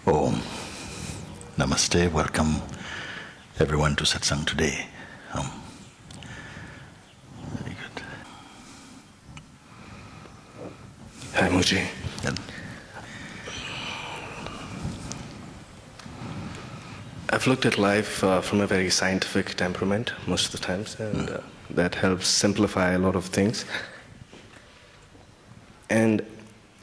Om. Namaste. Welcome everyone to Satsang today. Very good. Hi, Mooji. And I've looked at life from a very scientific temperament most of the times, and that helps simplify a lot of things. And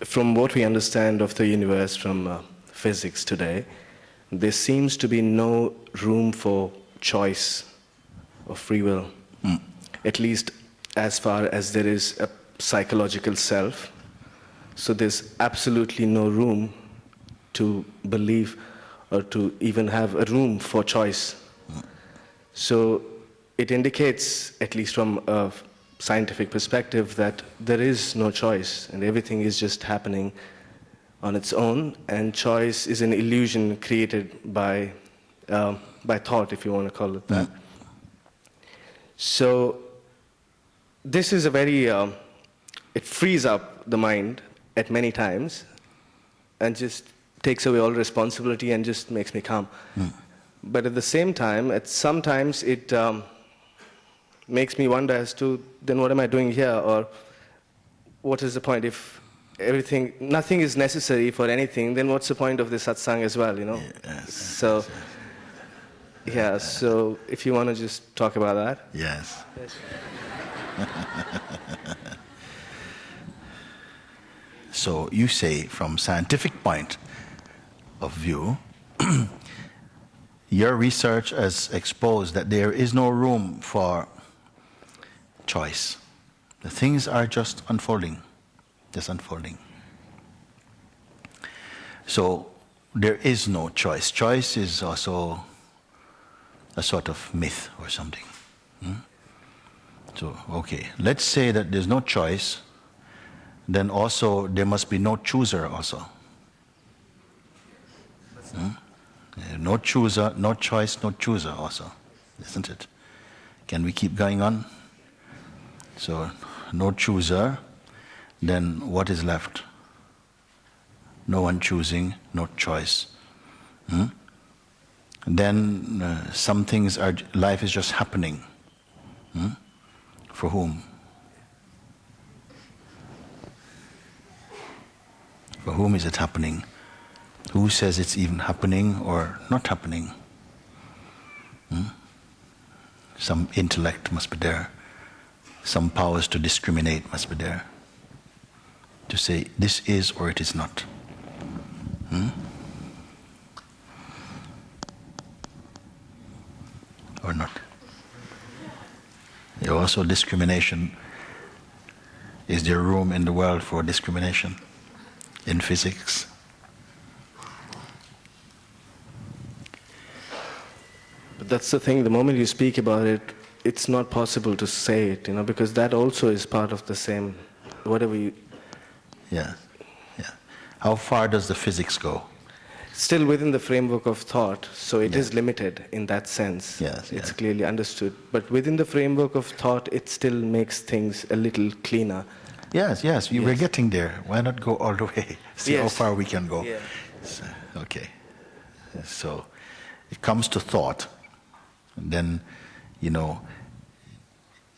from what we understand of the universe from physics today, there seems to be no room for choice or free will, at least as far as there is a psychological self. So there's absolutely no room to believe or to even have a room for choice. So it indicates, at least from a scientific perspective, that there is no choice and everything is just happening on its own, and choice is an illusion created by thought, if you want to call it that. So this is a very, it frees up the mind at many times and just takes away all responsibility and just makes me calm. But at the same time, sometimes it makes me wonder as to, then what am I doing here, or what is the point? If nothing is necessary for anything, then what's the point of the satsang as well, you know? yes. So, yeah, so if you want to just talk about that. yes. So you say, from scientific point of view, your research has exposed that there is no room for choice. The things are just unfolding. So there is no choice. Choice is also a sort of myth or something. So, okay, let's say that there's no choice, then also there must be no chooser also. No chooser, no choice, no chooser also, isn't it? Can we keep going on? So, no chooser, then what is left? No one choosing, no choice. Then some things life is just happening. For whom? For whom is it happening? Who says it's even happening or not happening? Some intellect must be there. Some powers to discriminate must be there. To say this is or it is not. Or not. There also discrimination. Is there room in the world for discrimination? In physics? But that's the thing, the moment you speak about it, it's not possible to say it, because that also is part of the same, whatever you... Yeah. How far does the physics go? Still within the framework of thought, so it is limited in that sense. It's clearly understood. But within the framework of thought, it still makes things a little cleaner. Yes, we're getting there. Why not go all the way? See how far we can go. Yeah. So, okay. So it comes to thought. And then,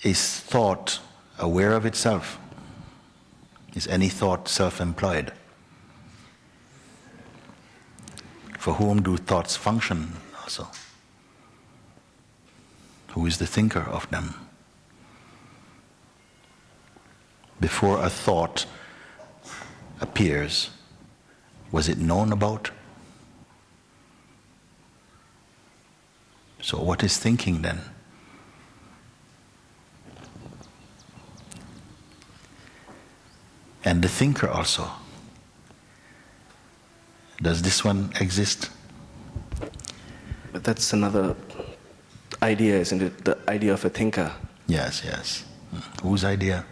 is thought aware of itself? Is any thought self-employed? For whom do thoughts function also? Who is the thinker of them? Before a thought appears, was it known about? So what is thinking then? And the thinker also. Does this one exist? But that's another idea, isn't it? The idea of a thinker. Yes. Whose idea?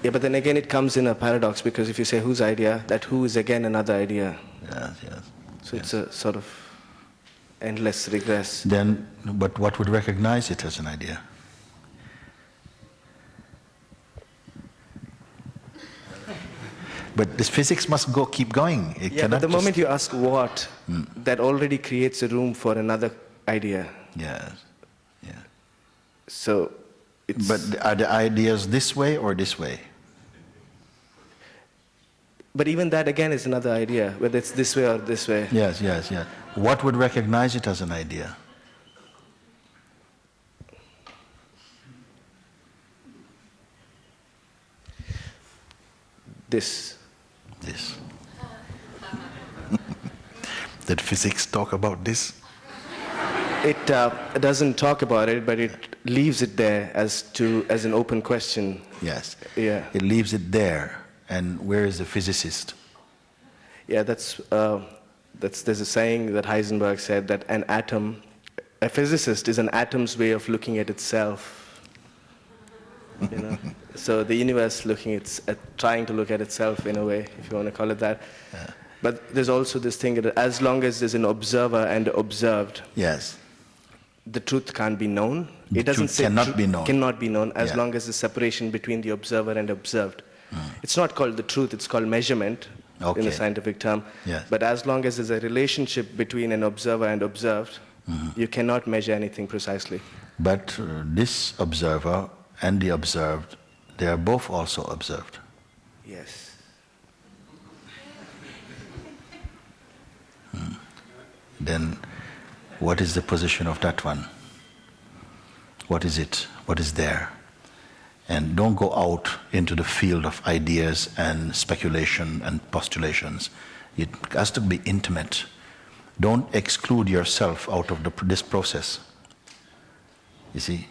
Yeah, but then again it comes in a paradox, because if you say whose idea, that who is again another idea. Yes. So it's a sort of endless regress. Then, but what would recognize it as an idea? but this physics must keep going. It Yeah, cannot but the just, moment you ask what, that already creates a room for another idea. Yes. Yeah. So it's... But are the ideas this way or this way? But even that again is another idea, whether it's this way or this way. Yes, yes, yes. What would recognize it as an idea? This. This. Did physics talk about this? It doesn't talk about it, but it leaves it there as an open question. Yes. Yeah. It leaves it there. And where is the physicist? Yeah, there's a saying that Heisenberg said that a physicist is an atom's way of looking at itself. You know? So the universe trying to look at itself in a way, if you want to call it that. Yeah. But there's also this thing that as long as there's an observer and observed, Yes. the truth can't be known. It doesn't Truth say cannot be known. Cannot be known as Yeah. long as the separation between the observer and observed. It's not called the truth, it's called measurement in the scientific term. Yes. But as long as there's a relationship between an observer and observed, you cannot measure anything precisely. But this observer and the observed, they are both also observed. Yes. Then what is the position of that one? What is it? What is there? And don't go out into the field of ideas and speculation and postulations. It has to be intimate. Don't exclude yourself out of this process. You see?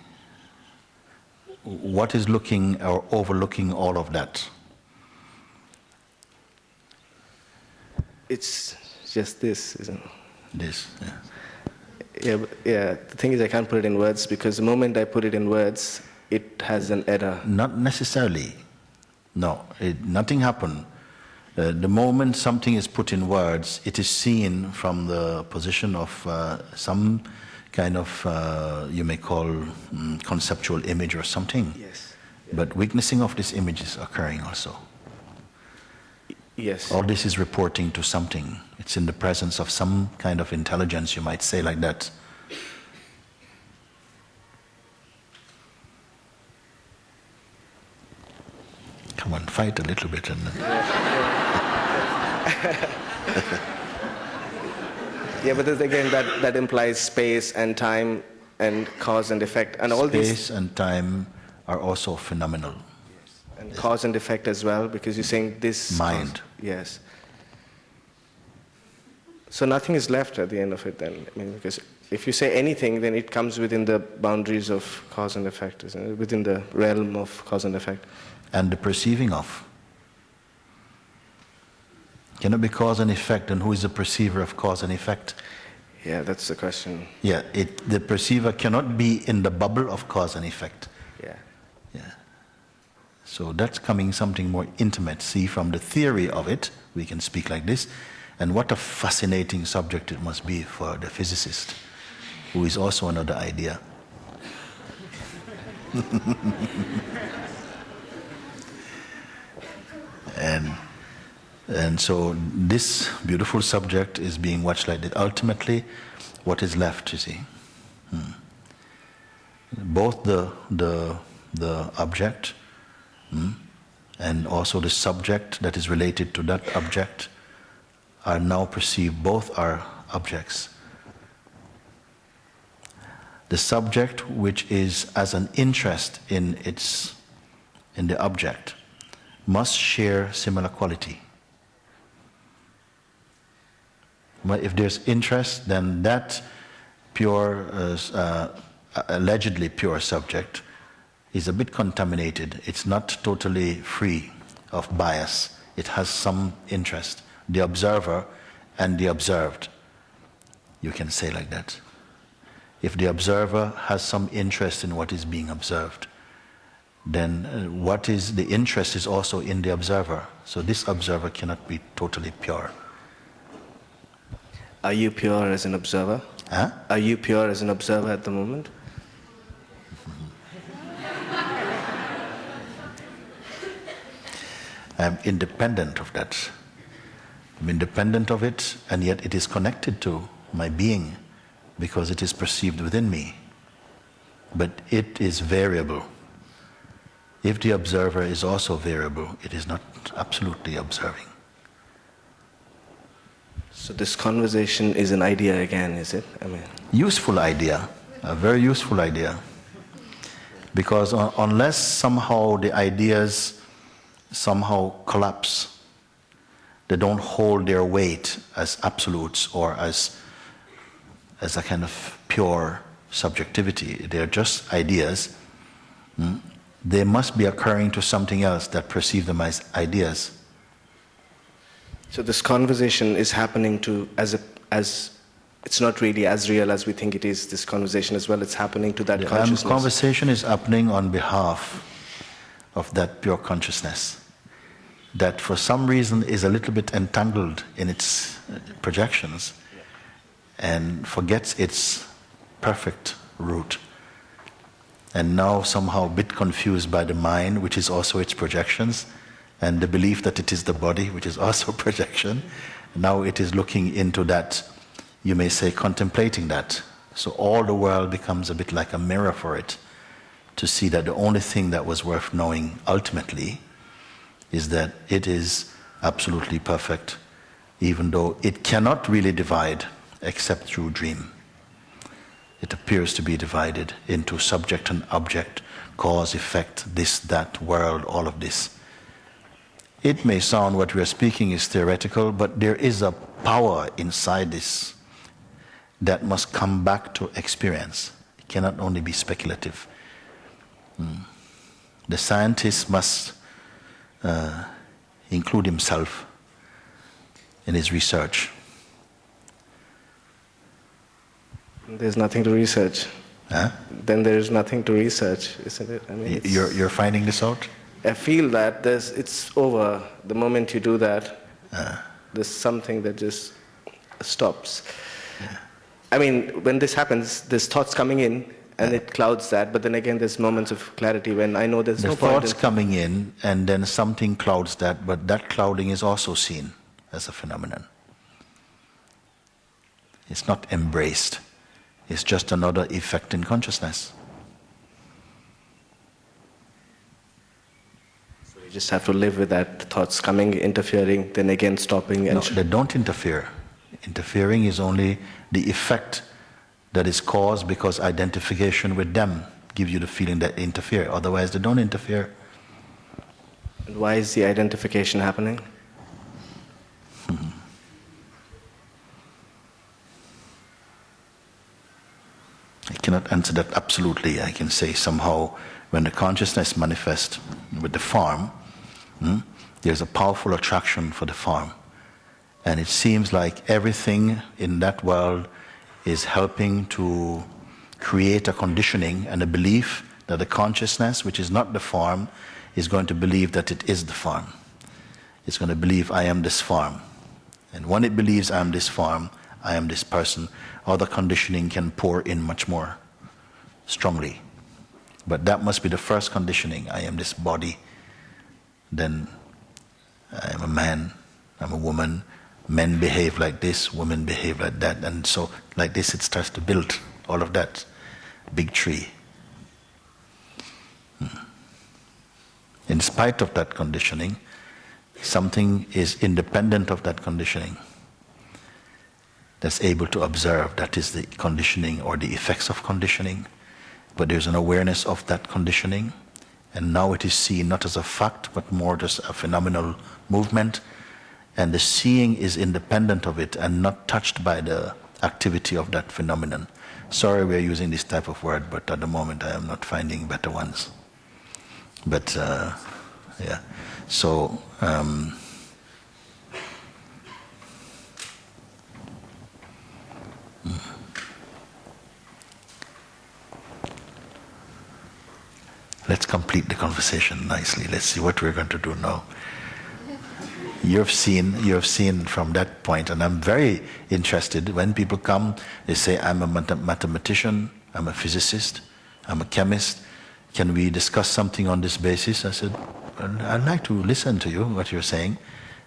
What is looking or overlooking all of that? It's just this, isn't it? This, yeah. Yeah, the thing is I can't put it in words because the moment I put it in words, it has an error. Not necessarily. No, nothing happened. The moment something is put in words, it is seen from the position of some kind of, you may call, conceptual image or something. Yes. But witnessing of this image is occurring also. Yes. All this is reporting to something. It's in the presence of some kind of intelligence, you might say like that. Come on, fight a little bit. Yeah, but again, that implies space and time and cause and effect. And all these... Space and time are also phenomenal. And cause and effect as well, because you're saying this... Mind. Yes. So nothing is left at the end of it then. I mean, because if you say anything, then it comes within the boundaries of cause and effect, isn't it? Within the realm of cause and effect. And the perceiving of. Can it be cause and effect, and who is the perceiver of cause and effect? Yeah, that's the question. Yeah, the perceiver cannot be in the bubble of cause and effect. Yeah. Yeah. So that's coming something more intimate. See, from the theory of it, we can speak like this. And what a fascinating subject it must be for the physicist, who is also another idea. And so this beautiful subject is being watched like that. Ultimately, what is left, you see? Both the object and also the subject that is related to that object are now perceived. Both are objects. The subject, which is as an interest in the object, must share similar quality. But if there's interest, then that pure, allegedly pure subject is a bit contaminated. It's not totally free of bias. It has some interest. The observer and the observed, you can say like that. If the observer has some interest in what is being observed, then what is the interest is also in the observer. So this observer cannot be totally pure. Are you pure as an observer? Huh? Are you pure as an observer at the moment? I am independent of that. I'm independent of it, and yet it is connected to my being because it is perceived within me. But it is variable. If the observer is also variable, it is not absolutely observing. So this conversation is an idea again, is it? Useful idea, a very useful idea. Because unless somehow the ideas somehow collapse, they don't hold their weight as absolutes or as a kind of pure subjectivity. They are just ideas. They must be occurring to something else that perceives them as ideas. So this conversation is happening to as it's not really as real as we think it is. This conversation as well, it's happening to that consciousness. Conversation is happening on behalf of that pure consciousness that for some reason is a little bit entangled in its projections and forgets its perfect root, and now somehow a bit confused by the mind, which is also its projections, and the belief that it is the body, which is also projection. Now it is looking into that, you may say, contemplating that. So all the world becomes a bit like a mirror for it, to see that the only thing that was worth knowing ultimately is that it is absolutely perfect, even though it cannot really divide except through dream. It appears to be divided into subject and object, cause, effect, this, that, world, all of this. It may sound what we are speaking is theoretical, but there is a power inside this that must come back to experience. It cannot only be speculative. The scientist must include himself in his research. There's nothing to research. Huh? Then there is nothing to research, isn't it? You're finding this out? I feel that it's over. The moment you do that, there's something that just stops. Yeah. When this happens, there's thoughts coming in and it clouds that, but then again there's moments of clarity when I know there's no point. The thoughts coming in and then something clouds that, but that clouding is also seen as a phenomenon. It's not embraced. It's just another effect in consciousness. So you just have to live with that, thoughts coming, interfering, then again stopping. No, they don't interfere. Interfering is only the effect that is caused because identification with them gives you the feeling that they interfere. Otherwise, they don't interfere. And why is the identification happening? I cannot answer that absolutely. I can say somehow when the consciousness manifests with the form, there's a powerful attraction for the form. And it seems like everything in that world is helping to create a conditioning and a belief that the consciousness, which is not the form, is going to believe that it is the form. It's going to believe I am this form. And when it believes I am this form, I am this person, other conditioning can pour in much more strongly. But that must be the first conditioning. I am this body, then I am a man, I'm a woman. Men behave like this, women behave like that, and so like this it starts to build all of that big tree. In spite of that conditioning, something is independent of that conditioning that's able to observe. That is the conditioning or the effects of conditioning, but there's an awareness of that conditioning, and now it is seen not as a fact but more just a phenomenal movement. And the seeing is independent of it and not touched by the activity of that phenomenon. Sorry we are using this type of word, but at the moment I am not finding better ones. But, yeah. So, let's complete the conversation nicely. Let's see what we're going to do now. You have seen from that point, and I'm very interested. When people come, they say, I'm a mathematician, I'm a physicist, I'm a chemist. Can we discuss something on this basis? I said, I'd like to listen to you, what you're saying,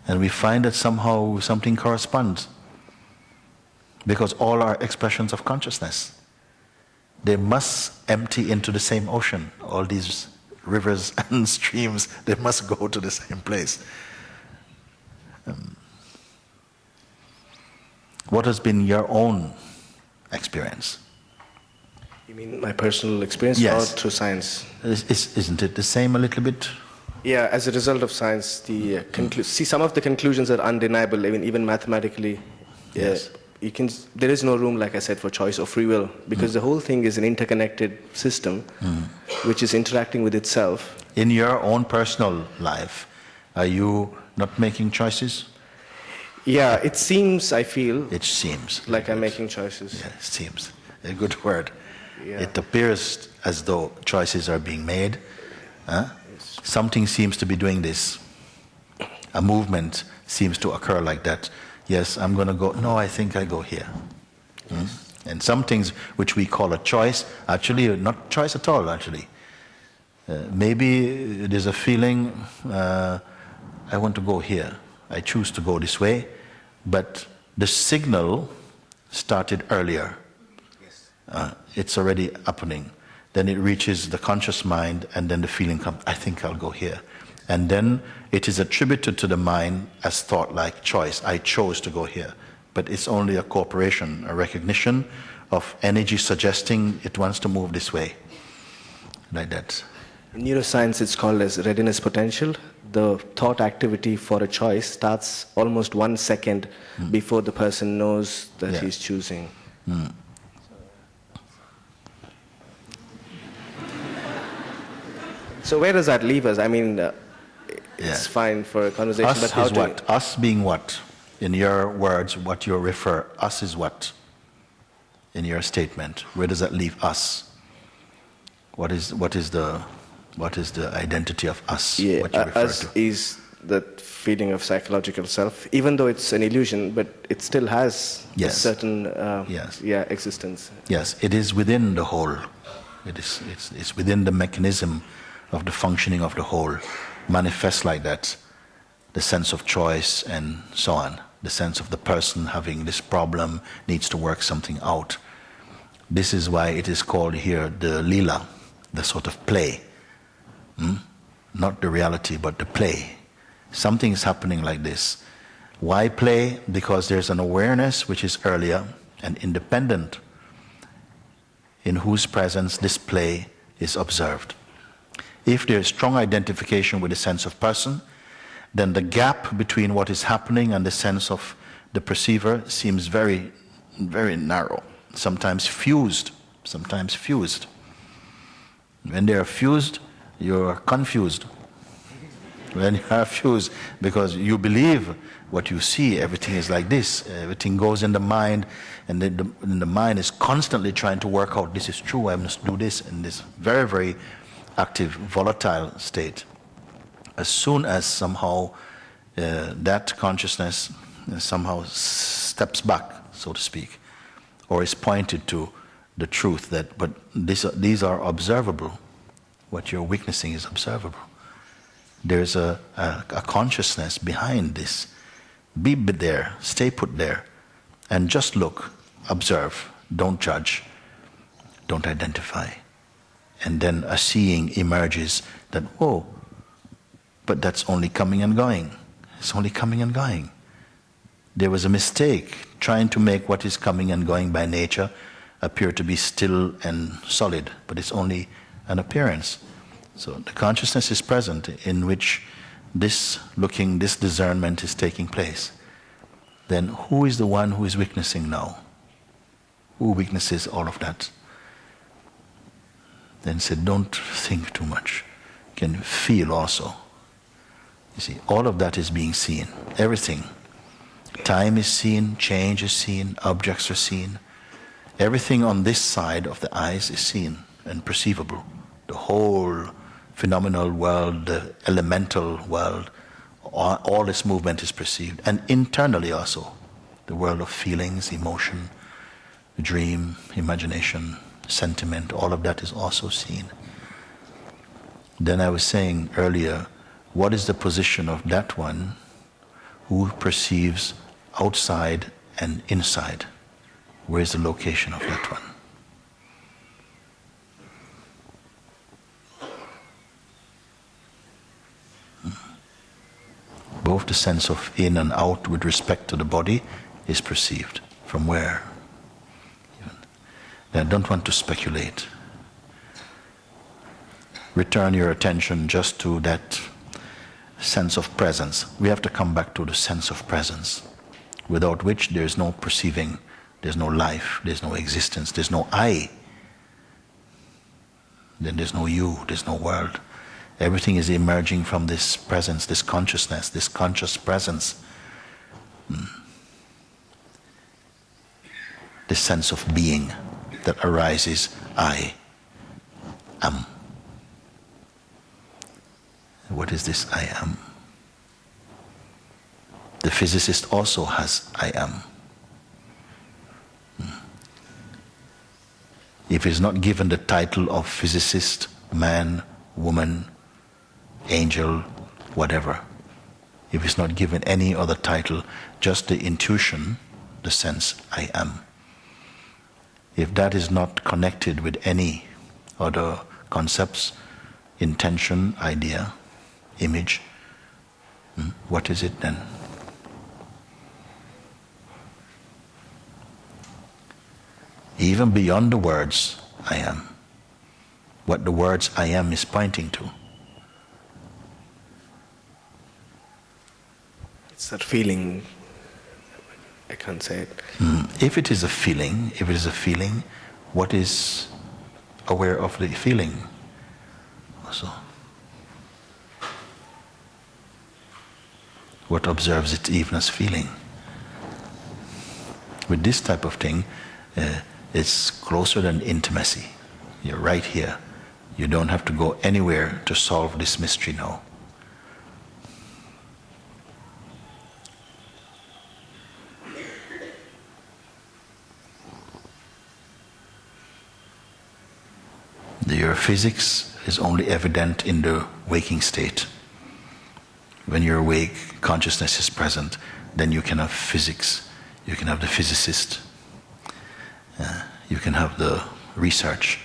and we find that somehow something corresponds. Because all are expressions of consciousness. They must empty into the same ocean. All these rivers and streams, they must go to the same place. What has been your own experience? You mean my personal experience, yes, or through science? Isn't it the same a little bit? Yeah, as a result of science, the see, some of the conclusions are undeniable, even mathematically. Yes. There is no room, like I said, for choice or free will, because the whole thing is an interconnected system which is interacting with itself. In your own personal life, are you not making choices? Yeah, it seems, I feel. It seems. Like I'm making choices. Yeah, it seems. A good word. Yeah. It appears as though choices are being made. Huh? Yes. Something seems to be doing this. A movement seems to occur like that. Yes, I'm going to go. No, I think I go here. Yes. And some things which we call a choice, actually not choice at all, actually. Maybe there's a feeling, I want to go here. I choose to go this way. But the signal started earlier. Yes. It's already happening. Then it reaches the conscious mind, and then the feeling comes, I think I'll go here. And then it is attributed to the mind as thought like choice. I chose to go here. But it's only a cooperation, a recognition of energy suggesting it wants to move this way. Like that. In neuroscience, it's called as readiness potential. The thought activity for a choice starts almost 1 second before the person knows that he's choosing. So where does that leave us? I mean, it's fine for a conversation, us but how is what? Us being what? In your words, what you refer, us is what? In your statement, where does that leave us? What is the identity of us? Yeah, what you refer us to? is that feeling of psychological self, even though it's an illusion, but it still has a certain existence. Yes, it is within the whole. It's within the mechanism of the functioning of the whole, manifests like that. The sense of choice and so on. The sense of the person having this problem, needs to work something out. This is why it is called here the lila, the sort of play. Not the reality, but the play. Something is happening like this. Why play? Because there's an awareness which is earlier and independent, in whose presence this play is observed. If there is strong identification with the sense of person, then the gap between what is happening and the sense of the perceiver seems very, very narrow, sometimes fused. When they are fused, you are confused. When you are fused, because you believe what you see, everything is like this, everything goes in the mind, and the mind is constantly trying to work out, this is true, I must do this, in this very, very active, volatile state. As soon as somehow that consciousness somehow steps back, so to speak, or is pointed to the truth that, but these are observable. What you're witnessing is observable. There's a consciousness behind this. Be there, stay put there, and just look, observe, don't judge, don't identify. And then a seeing emerges that, oh, but that's only coming and going. It's only coming and going. There was a mistake trying to make what is coming and going by nature appear to be still and solid, but it's only an appearance. So the consciousness is present in which this discernment is taking place. Then who is the one who is witnessing now? Who witnesses all of that? Then said, don't think too much. You can feel also. You see, all of that is being seen. Everything. Time is seen, change is seen, objects are seen. Everything on this side of the eyes is seen and perceivable. The whole phenomenal world, the elemental world, all this movement is perceived. And internally also, the world of feelings, emotion, dream, imagination, sentiment, all of that is also seen. Then I was saying earlier, what is the position of that one who perceives outside and inside? Where is the location of that one? Both the sense of in and out with respect to the body is perceived. From where? I don't want to speculate. Return your attention just to that sense of presence. We have to come back to the sense of presence, without which there is no perceiving, there's no life, there's no existence, there's no I. Then there's no you, there's no world. Everything is emerging from this presence, this consciousness, this conscious presence. This sense of being that arises, I am. What is this I am? The physicist also has I am. If he's not given the title of physicist, man, woman, angel, whatever, if he's not given any other title, just the intuition, the sense I am, if that is not connected with any other concepts, intention, idea, image, what is it then? Even beyond the words I am, what the words I am is pointing to. It's that feeling, I can't say it. If it is a feeling, what is aware of the feeling also? What observes it even as feeling? With this type of thing, it's closer than intimacy. You're right here. You don't have to go anywhere to solve this mystery now. Your physics is only evident in the waking state. When you're awake, consciousness is present, then you can have physics, you can have the physicist, you can have the research,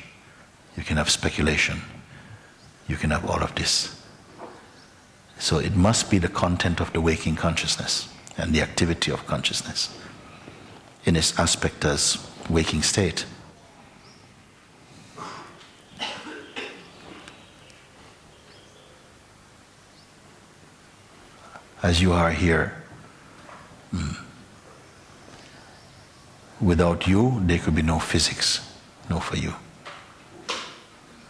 you can have speculation, you can have all of this. So it must be the content of the waking consciousness and the activity of consciousness in its aspect as waking state. As you are here, without you, there could be no physics, no for you.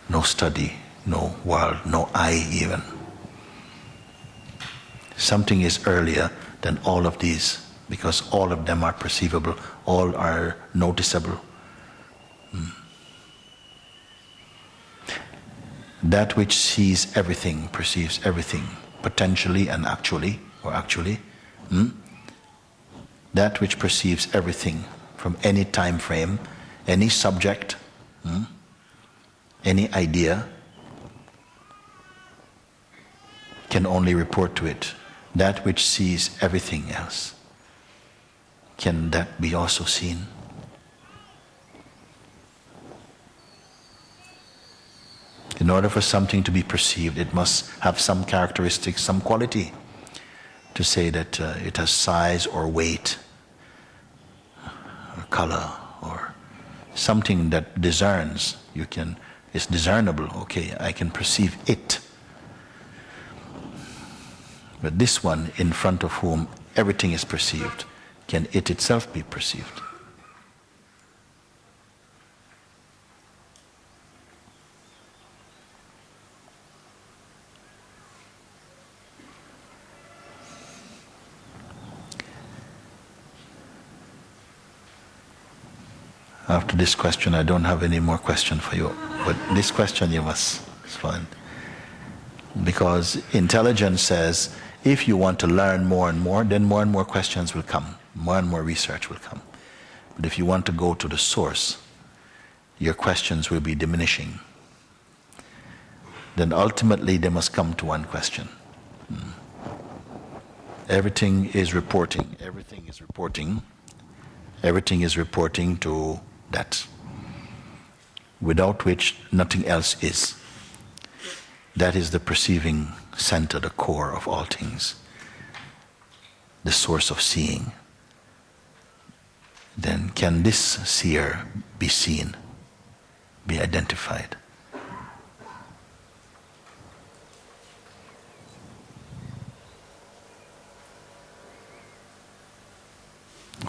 No study, no world, no I even. Something is earlier than all of these, because all of them are perceivable, all are noticeable. That which sees everything, perceives everything, potentially and actually, or actually. That which perceives everything from any time frame, any subject, any idea, can only report to it. That which sees everything else, can that be also seen? In order for something to be perceived, it must have some characteristics, some quality, to say that it has size or weight, or color, or something that discerns. It's discernible. Okay, I can perceive it. But this one, in front of whom everything is perceived, can it itself be perceived? After this question, I don't have any more question for you. But this question you must find. Because intelligence says, if you want to learn more and more, then more and more questions will come. More and more research will come. But if you want to go to the source, your questions will be diminishing. Then ultimately they must come to one question. Everything is reporting. Everything is reporting. Everything is reporting to that, without which nothing else is. That is the perceiving center, the core of all things, the source of seeing. Then can this seer be seen, be identified?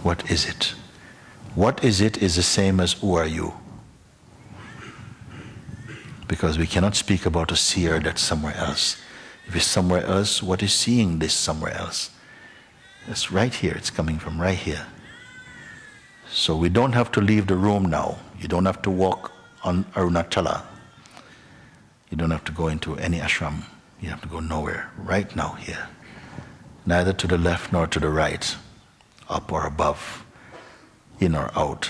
What is it? What is it is the same as who are you? Because we cannot speak about a seer that's somewhere else. If it's somewhere else, what is seeing this somewhere else? It's right here, it's coming from right here. So we don't have to leave the room now. You don't have to walk on Arunachala. You don't have to go into any ashram. You have to go nowhere, right now here. Neither to the left nor to the right, up or above, in or out.